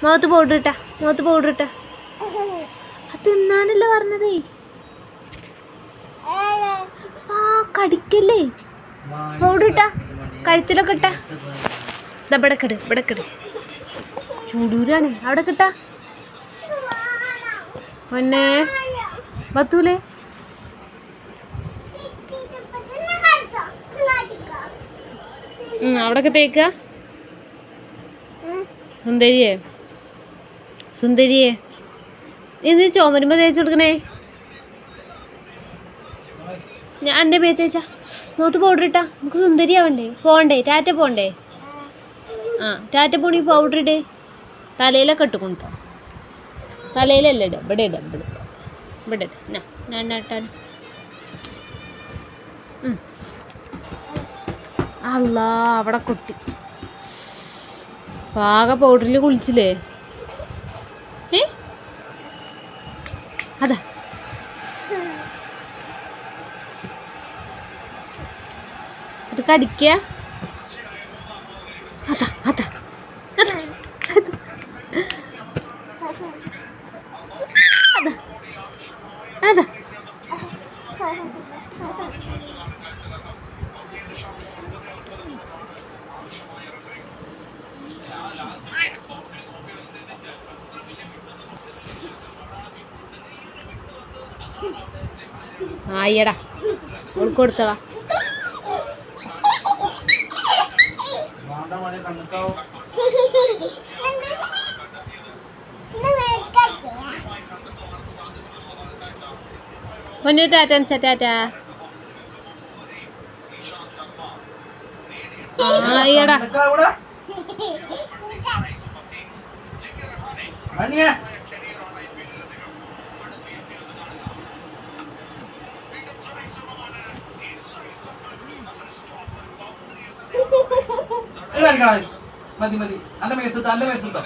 മുഖത്ത് പൗഡർ ഇട്ടാ അത് തിന്നാനല്ലേ പറഞ്ഞതേ. ആ കടിക്കല്ലേ. പൗഡർ ഇട്ടാ കഴുത്തിലൊക്കെ ഇട്ടാ. ഇവിടെ കിട് ചൂടൂരാണ്. അവിടെ കിട്ടാ പൊന്നെ പത്തൂലേ. അവിടൊക്കെ തേക്ക. സുന്ദരിയെ ഇത് ചുമരുമ്പോ തേച്ച് കൊടുക്കണേ. ഞാൻ എൻ്റെ മേത്ത് തേച്ചാ മുഖത്ത് പൗഡർ ഇട്ടാ നമുക്ക് സുന്ദരിയാവണ്ടേ. ടാറ്റ പോണ്ടേ. ടാറ്റ പോണി പൗഡർ ഇടേ. തലയിലൊക്കെ ഇട്ടുകൊണ്ടോ. തലയിലല്ല ഇവിടെ അല്ലാ അവിടെ കൊട്ടി. പാക പൗഡറിൽ കുളിച്ചില്ലേ. അതാ അത് കടിക്കുക. അതാ അതാ അതാ അതാ ആയിടാ ഓൾക്ക് കൊടുത്തടാ. പൊന്നു ടാറ്റ ടാറ്റ. ആയിടാ മതി അല്ല മേത്തിട്ടോ